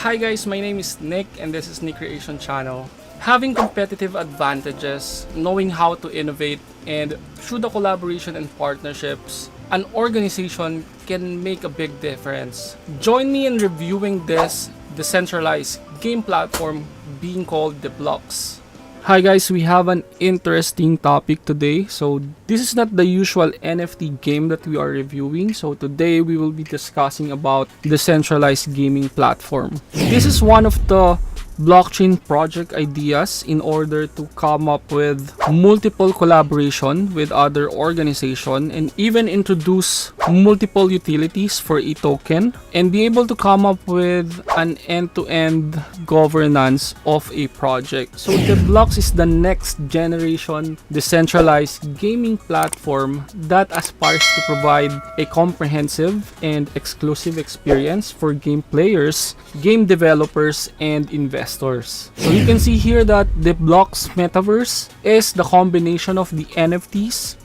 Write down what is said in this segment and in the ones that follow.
Hi guys, my name is Nick and this is Nickcreation channel. Having competitive advantages, knowing how to innovate, and through the collaboration and partnerships, an organization can make a big difference. Join me in reviewing this decentralized game platform being called Deblox. Hi guys, we have an interesting topic today. So this is not the usual NFT game that we are reviewing. So today we will be discussing about decentralized gaming platform. This is one of the blockchain project ideas in order to come up with multiple collaboration with other organization and even introduce multiple utilities for a token and be able to come up with an end-to-end governance of a project. So Deblox is the next generation decentralized gaming platform that aspires to provide a comprehensive and exclusive experience for game players, game developers, and investors. So you can see here that Deblox Metaverse is the combination of the NFTs,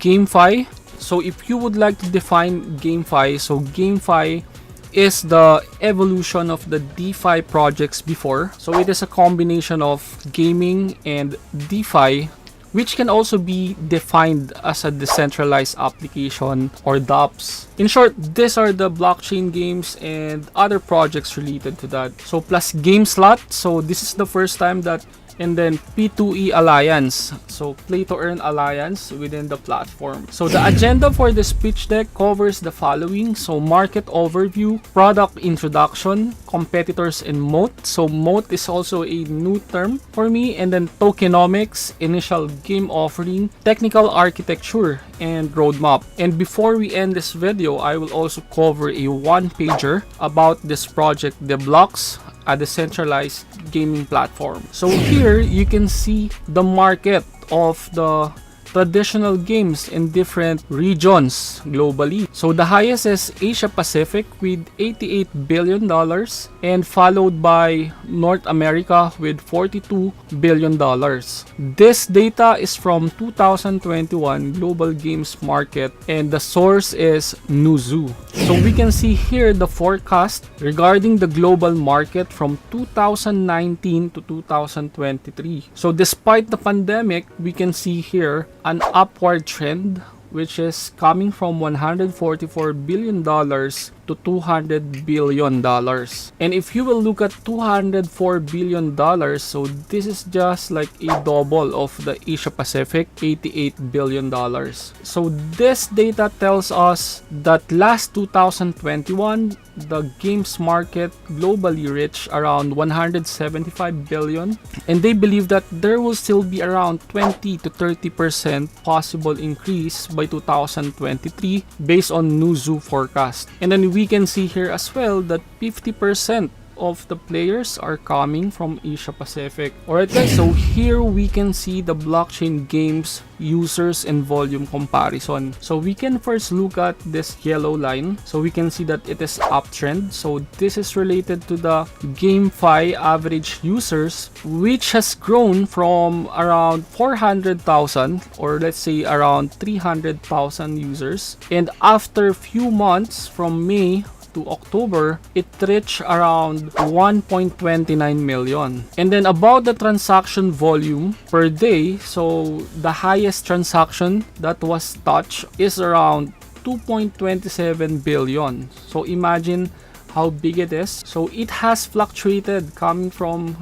GameFi. So if you would like to define GameFi, so GameFi is the evolution of the DeFi projects before. So it is a combination of gaming and DeFi, which can also be defined as a decentralized application or dApps. In short, these are the blockchain games and other projects related to that. So plus game slot, so this is the first time that, and then P2E Alliance, so play to earn alliance within the platform. So the agenda for this pitch deck covers the following: so market overview, product introduction, competitors, and moat. So moat is also a new term for me, and then tokenomics, initial game offering, technical architecture, and roadmap. And before we end this video, I will also cover a one-pager about this project, Deblox, a decentralized gaming platform. So here you can see the market of the traditional games in different regions globally. So the highest is Asia Pacific with $88 billion and followed by North America with $42 billion. This data is from 2021 Global Games Market and the source is Newzoo. So we can see here the forecast regarding the global market from 2019 to 2023. So despite the pandemic, we can see here an upward trend, which is coming from $144 billion to $200 billion. And if you will look at $204 billion, so this is just like a double of the Asia Pacific, $88 billion. So this data tells us that last 2021, the games market globally reached around 175 billion, and they believe that there will still be around 20 to 30% possible increase by 2023 based on Newzoo forecast. And then we can see here as well that 50% of the players are coming from Asia Pacific. Alright guys, so here we can see the blockchain games users and volume comparison. So we can first look at this yellow line. So we can see that it is uptrend. So this is related to the GameFi average users, which has grown from around 400,000 or let's say around 300,000 users. And after a few months from May to October, it reached around 1.29 million. And then about the transaction volume per day, so the highest transaction that was touched is around 2.27 billion. So imagine how big it is. So it has fluctuated coming from,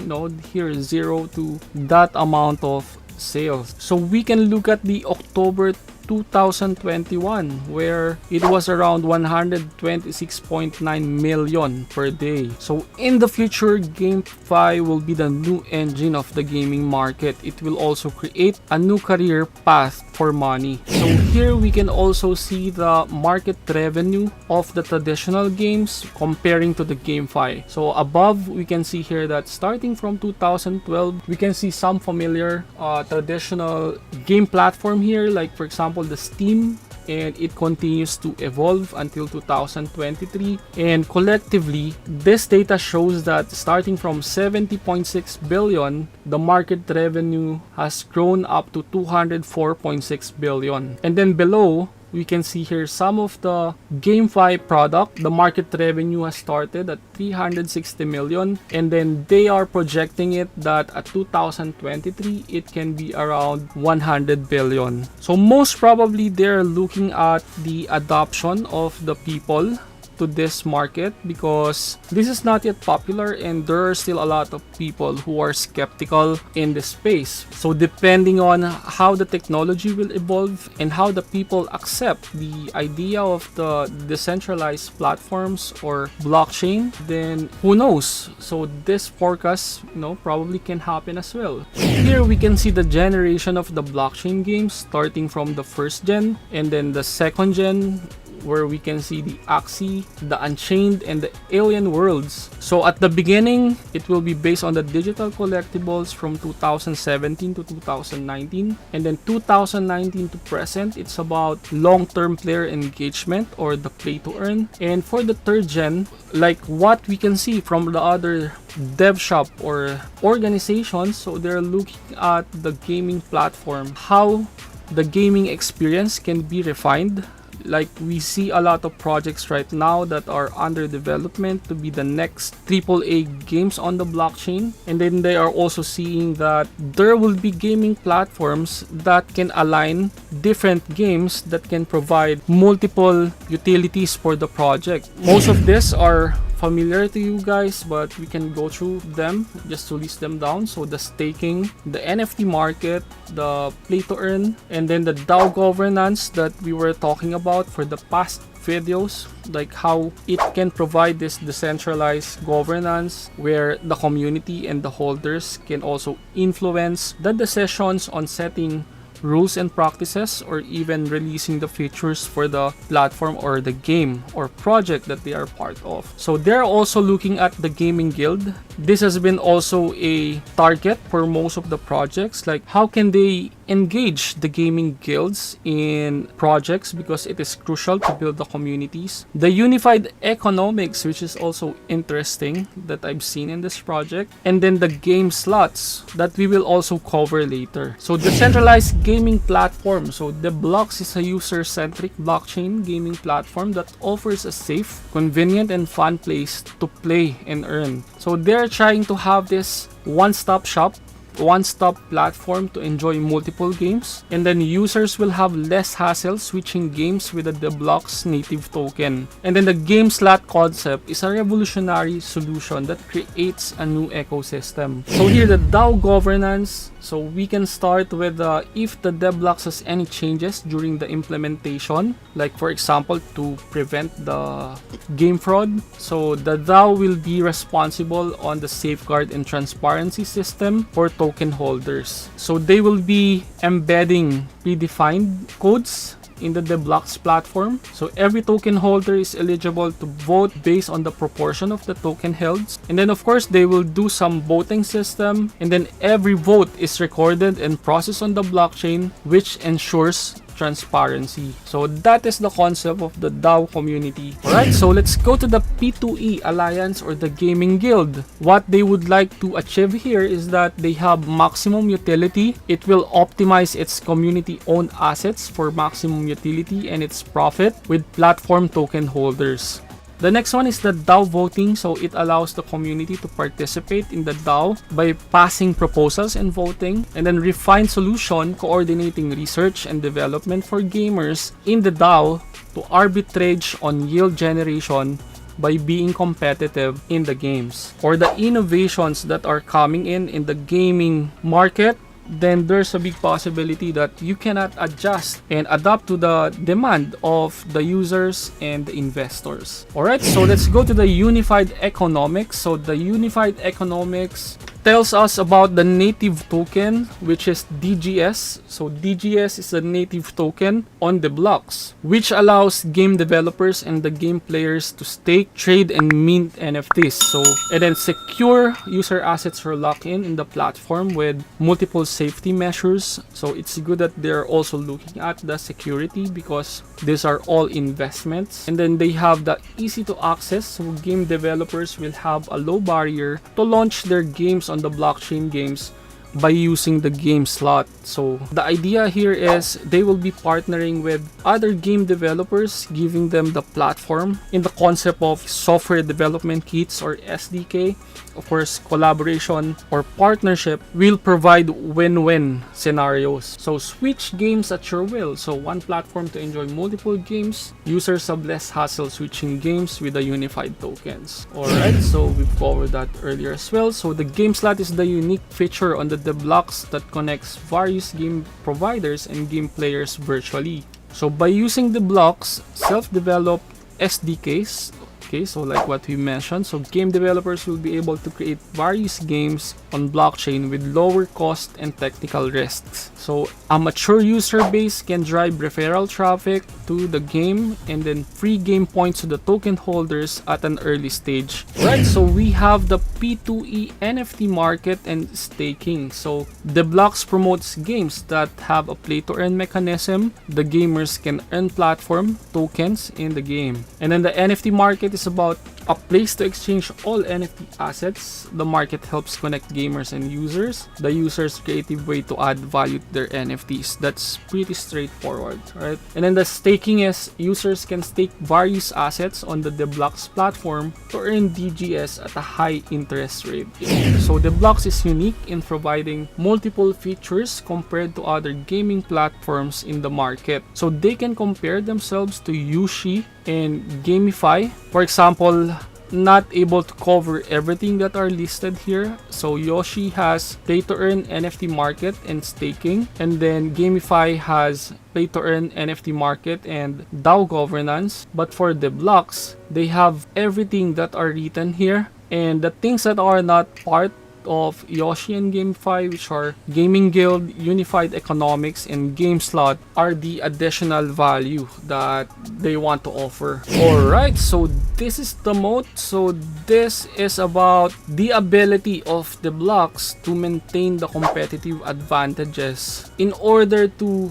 here 0 to that amount of sales. So we can look at the October 2021 where it was around 126.9 million per day. So in the future, GameFi will be the new engine of the gaming market. It will also create a new career path for money. So here we can also see the market revenue of the traditional games comparing to the GameFi. So above we can see here that starting from 2012 we can see some familiar traditional game platform here, like for example the Steam, and it continues to evolve until 2023. And collectively, this data shows that starting from 70.6 billion, the market revenue has grown up to 204.6 billion. And then below, we can see here some of the GameFi product. The market revenue has started at 360 million, and then they are projecting it that at 2023 it can be around 100 billion. So most probably they're looking at the adoption of the people to this market, because this is not yet popular and there are still a lot of people who are skeptical in this space. So depending on how the technology will evolve and how the people accept the idea of the decentralized platforms or blockchain, then who knows. So this forecast, probably can happen as well. Here we can see the generation of the blockchain games, starting from the first gen and then the second gen, where we can see the Axie, the Unchained, and the Alien Worlds. So at the beginning, it will be based on the digital collectibles from 2017 to 2019. And then 2019 to present, it's about long-term player engagement or the play to earn. And for the third gen, like what we can see from the other dev shop or organizations, so they're looking at the gaming platform, how the gaming experience can be refined. Like we see a lot of projects right now that are under development to be the next AAA games on the blockchain. And then they are also seeing that there will be gaming platforms that can align different games that can provide multiple utilities for the project. Most of this are familiar to you guys, but we can go through them just to list them down. So the staking, the NFT market, the play to earn, and then the DAO governance that we were talking about for the past videos, like how it can provide this decentralized governance where the community and the holders can also influence the decisions on setting rules and practices, or even releasing the features for the platform or the game or project that they are part of. So they're also looking at the gaming guild. This has been also a target for most of the projects, like how can they engage the gaming guilds in projects, because it is crucial to build the communities. The unified economics, which is also interesting that I've seen in this project, and then the game slots that we will also cover later. So decentralized gaming platform. So Deblox is a user-centric blockchain gaming platform that offers a safe, convenient, and fun place to play and earn. So they're trying to have this one-stop shop, one-stop platform to enjoy multiple games, and then users will have less hassle switching games with the Deblox native token. And then the game slot concept is a revolutionary solution that creates a new ecosystem. So here the DAO governance. So we can start with if the Deblox has any changes during the implementation, like for example to prevent the game fraud. So the DAO will be responsible on the safeguard and transparency system for token holders. So they will be embedding predefined codes in the Deblox platform. So every token holder is eligible to vote based on the proportion of the token held. And then of course they will do some voting system, and then every vote is recorded and processed on the blockchain, which ensures transparency. So that is the concept of the DAO community. Alright, so let's go to the P2E Alliance or the Gaming Guild. What they would like to achieve here is that they have maximum utility. It will optimize its community-owned assets for maximum utility and its profit with platform token holders. The next one is the DAO voting. So it allows the community to participate in the DAO by passing proposals and voting, and then refined solution coordinating research and development for gamers in the DAO to arbitrage on yield generation by being competitive in the games. Or the innovations that are coming in the gaming market, then there's a big possibility that you cannot adjust and adapt to the demand of the users and the investors. Alright, so let's go to the unified economics. So the unified economics tells us about the native token, which is DGS. So DGS is a native token on Deblox, which allows game developers and the game players to stake, trade, and mint NFTs. So, and then secure user assets are locked in the platform with multiple safety measures. So it's good that they're also looking at the security, because these are all investments. And then they have the easy to access, so game developers will have a low barrier to launch their games on the blockchain games by using the game slot. So the idea here is they will be partnering with other game developers, giving them the platform in the concept of software development kits or SDK. Of course, collaboration or partnership will provide win-win scenarios. So switch games at your will. So one platform to enjoy multiple games. Users have less hassle switching games with the unified tokens. Alright, so we've covered that earlier as well. So the game slot is the unique feature on the Deblox that connects various game providers and game players virtually. So by using Deblox self-developed SDKs, okay, so like what we mentioned, so game developers will be able to create various games on blockchain with lower cost and technical risks. So a mature user base can drive referral traffic to the game and then free game points to the token holders at an early stage. Right, so we have the P2E NFT market and staking. So Deblox promotes games that have a play to earn mechanism. The gamers can earn platform tokens in the game. And then the NFT market is about a place to exchange all NFT assets. The market helps connect gamers and users. The user's creative way to add value to their NFTs. That's pretty straightforward, right? And then the staking is users can stake various assets on the Deblox platform to earn DGS at a high interest rate. So Deblox is unique in providing multiple features compared to other gaming platforms in the market. So they can compare themselves to Yushi and Gamify. For example, not able to cover everything that are listed here. So Yoshi has play to earn NFT market and staking, and then Gamify has play to earn NFT market and DAO governance. But for Deblox, they have everything that are written here, and the things that are not part of Yoshi and Gamify, which are Gaming Guild, Unified Economics, and Game Slot, are the additional value that they want to offer. Alright, so this is the moat. So this is about the ability of Deblox to maintain the competitive advantages in order to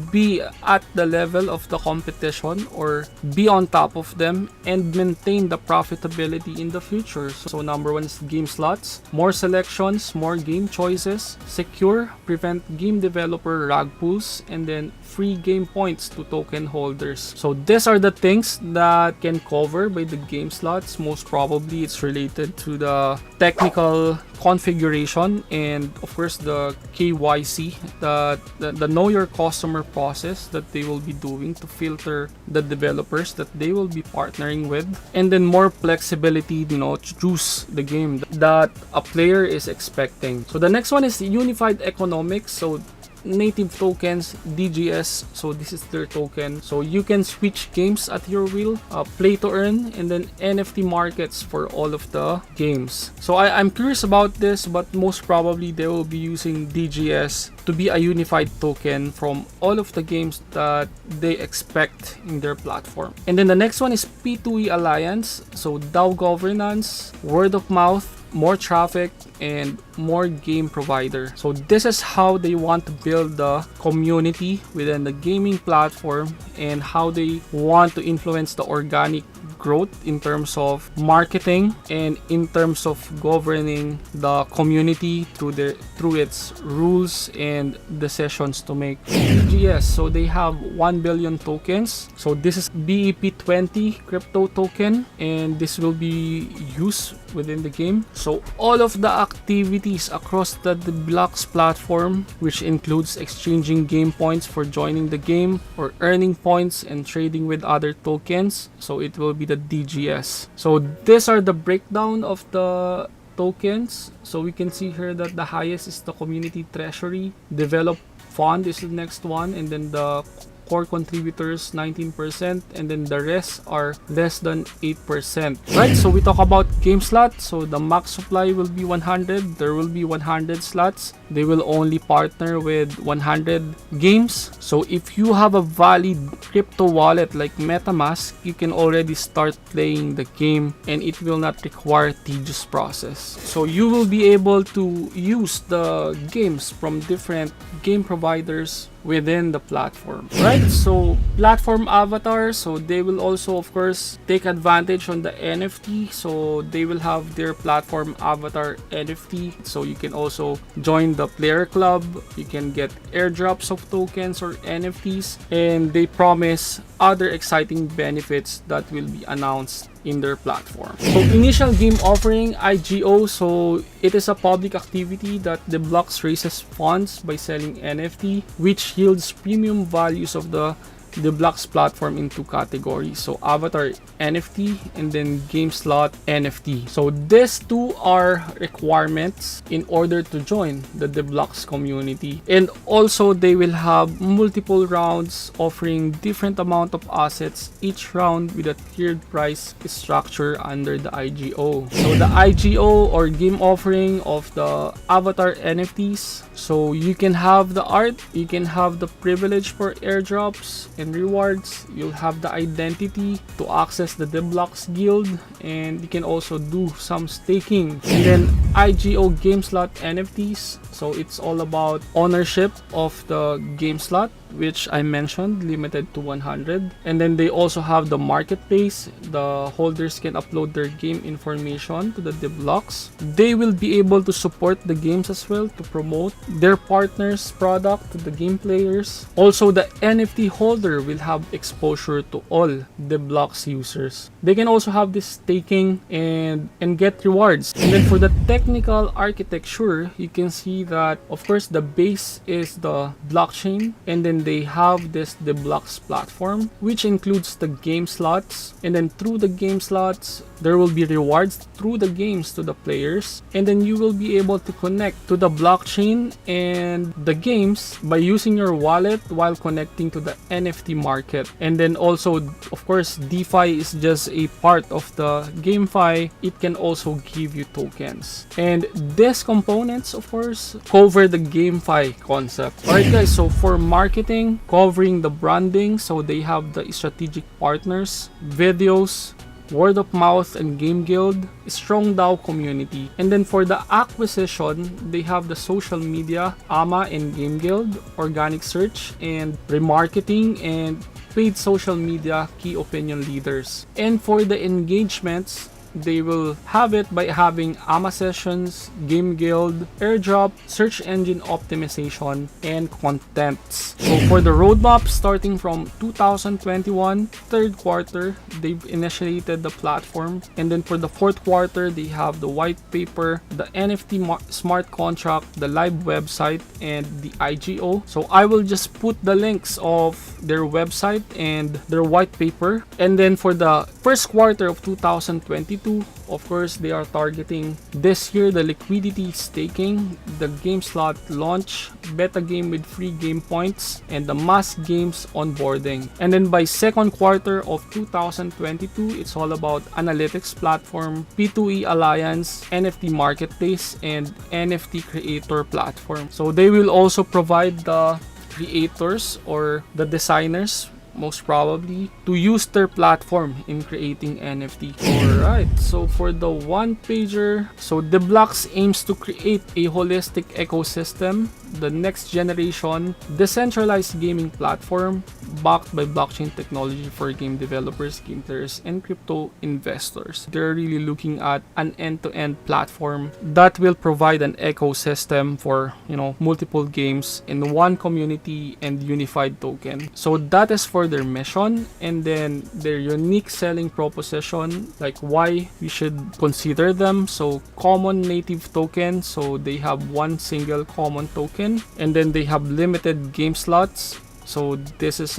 be at the level of the competition or be on top of them and maintain the profitability in the future. So number one is game slots, more selections, more game choices, secure, prevent game developer rug pulls, and then free game points to token holders. So these are the things that can cover by the game slots. Most probably it's related to the technical configuration and of course the KYC, the know your customer process that they will be doing to filter the developers that they will be partnering with, and then more flexibility, to choose the game that a player is expecting. So the next one is unified economics. So native tokens, DGS, so this is their token. So you can switch games at your will, play to earn, and then NFT markets for all of the games. So I'm curious about this, but most probably they will be using DGS to be a unified token from all of the games that they expect in their platform. And then the next one is P2E Alliance. So DAO governance, word of mouth, more traffic, and more game provider. So this is how they want to build the community within the gaming platform and how they want to influence the organic growth in terms of marketing and in terms of governing the community through its rules and decisions to make. DGS, so they have 1 billion tokens. So this is BEP20 crypto token, and this will be used within the game. So all of the activities across the Deblox platform, which includes exchanging game points for joining the game or earning points and trading with other tokens, so it will be the DGS. So these are the breakdown of the tokens. So we can see here that the highest is the community treasury. Develop fund is the next one, and then the core contributors 19%, and then the rest are less than 8%. Right, so we talk about game slots. So the max supply will be 100. There will be 100 slots. They will only partner with 100 games. So if you have a valid crypto wallet like MetaMask, you can already start playing the game and it will not require tedious process. So you will be able to use the games from different game providers within the platform. Right, so platform avatar, so they will also of course take advantage on the NFT, so they will have their platform avatar NFT, so you can also join the player club, you can get airdrops of tokens or NFTs, and they promise other exciting benefits that will be announced in their platform. So initial game offering, IGO, so it is a public activity that Deblox raises funds by selling NFT, which yields premium values of the Deblox platform in two categories. So avatar NFT and then game slot NFT. So these two are requirements in order to join the Deblox community. And also they will have multiple rounds offering different amount of assets, each round with a tiered price structure under the IGO. So the IGO or game offering of the avatar NFTs, so you can have the art, you can have the privilege for airdrops and rewards, you'll have the identity to access the Deblox guild, and you can also do some staking. And then IGO game slot NFTs, so it's all about ownership of the game slot, which I mentioned, limited to 100. And then they also have the marketplace. The holders can upload their game information to the Deblox. They will be able to support the games as well to promote their partners' product to the game players. Also, the NFT holder will have exposure to all Deblox users. They can also have this staking and get rewards. And then for the technical architecture, you can see that of course the base is the blockchain, and then they have this Deblox platform, which includes the game slots, and then through the game slots there will be rewards through the games to the players, and then you will be able to connect to the blockchain and the games by using your wallet while connecting to the NFT market. And then also of course DeFi is just a part of the GameFi. It can also give you tokens, and these components of course cover the GameFi concept. Alright guys, so for marketing, covering the branding, so they have the strategic partners, videos, word of mouth and game guild, strong DAO community. And then for the acquisition, they have the social media, AMA and game guild, organic search and remarketing, and paid social media key opinion leaders. And for the engagements, they will have it by having AMA sessions, game guild, airdrop, search engine optimization, and contents. So for the roadmap, starting from 2021 third quarter, they've initiated the platform, and then for the fourth quarter they have the white paper, the NFT smart contract, the live website, and the IGO. So I will just put the links of their website and their white paper. And then for the first quarter of 2022, of course they are targeting this year the liquidity staking, the game slot launch, beta game with free game points, and the mass games onboarding. And then by second quarter of 2022, it's all about analytics platform, P2E alliance, NFT marketplace, and NFT creator platform. So they will also provide the creators or the designers most probably to use their platform in creating NFT. Alright, so for the one pager, so Deblox aims to create a holistic ecosystem, the next generation decentralized gaming platform backed by blockchain technology for game developers, game players, and crypto investors. They're really looking at an end-to-end platform that will provide an ecosystem for, multiple games in one community and unified token. So that is for their mission, and then their unique selling proposition, like why we should consider them. So common native token, so they have one single common token, and then they have limited game slots. So this is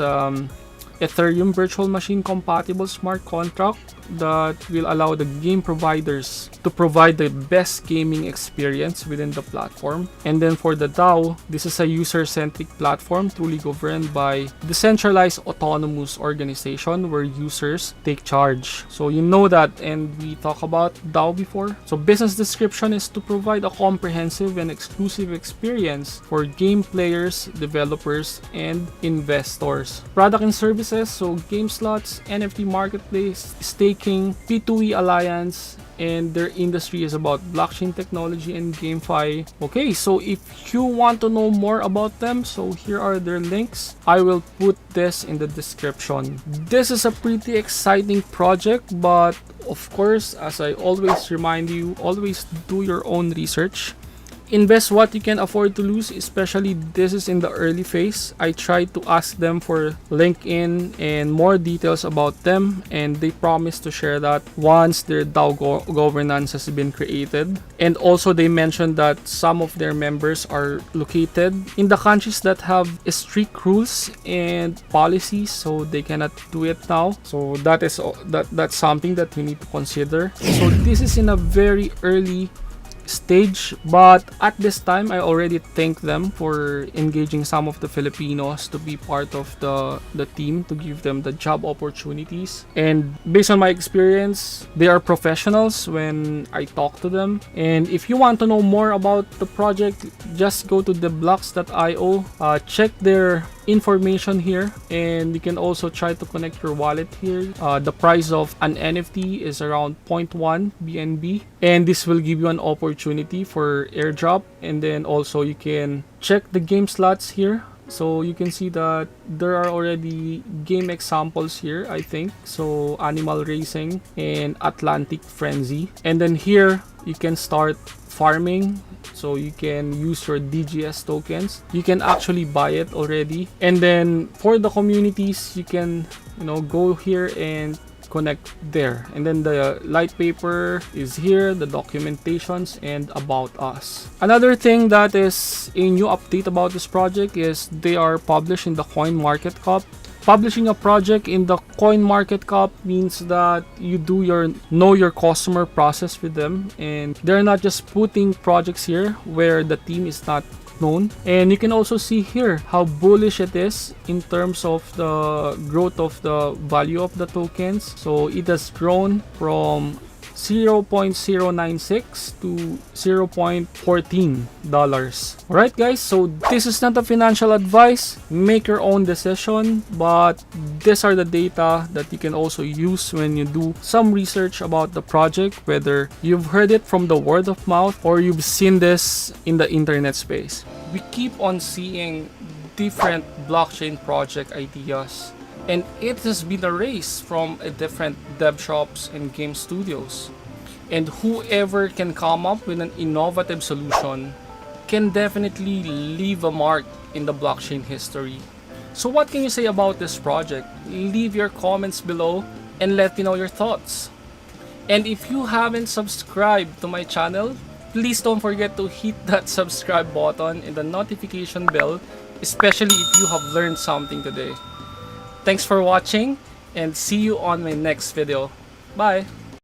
Ethereum virtual machine compatible smart contract that will allow the game providers to provide the best gaming experience within the platform. And then for the DAO, this is a user-centric platform truly governed by decentralized autonomous organization where users take charge. So you know that, and we talked about DAO before. So business description is to provide a comprehensive and exclusive experience for game players, developers, and investors. Product and services, so game slots, NFT marketplace, staking, working P2E alliance, and their industry is about blockchain technology and GameFi. Okay, so if you want to know more about them, so here are their links. I will put this in the description. This is a pretty exciting project, but of course, as I always remind you, always do your own research. Invest what you can afford to lose, especially this is in the early phase. I tried to ask them for LinkedIn and more details about them, and they promised to share that once their DAO governance has been created. And also they mentioned that some of their members are located in the countries that have strict rules and policies, so they cannot do it now. So that's something that you need to consider. So this is in a very early stage, but at this time I already thank them for engaging some of the Filipinos to be part of the team, to give them the job opportunities. And based on my experience, they are professionals when I talk to them. And if you want to know more about the project, just go to Deblox.io, check their information here, and you can also try to connect your wallet here. The price of an NFT is around 0.1 BNB, and this will give you an opportunity for airdrop. And then also you can check the game slots here, so you can see that there are already game examples here, I think. So Animal Racing and Atlantic Frenzy. And then here you can start farming, so you can use your DGS tokens. You can actually buy it already. And then for the communities, you can go here and connect there. And then the light paper is here, the documentations, and about us. Another thing that is a new update about this project is they are published in the CoinMarketCap. Publishing a project in the CoinMarketCap means that you do your know your customer process with them, and they're not just putting projects here where the team is not known. And you can also see here how bullish it is in terms of the growth of the value of the tokens. So it has grown from 0.096 to $0.14. Alright guys, so this is not a financial advice. Make your own decision, but these are the data that you can also use when you do some research about the project, whether you've heard it from the word of mouth or you've seen this in the internet space. We keep on seeing different blockchain project ideas, and it has been a race from different dev shops and game studios. And whoever can come up with an innovative solution can definitely leave a mark in the blockchain history. So what can you say about this project? Leave your comments below and let me know your thoughts. And if you haven't subscribed to my channel, please don't forget to hit that subscribe button and the notification bell, especially if you have learned something today. Thanks for watching, and see you on my next video. Bye!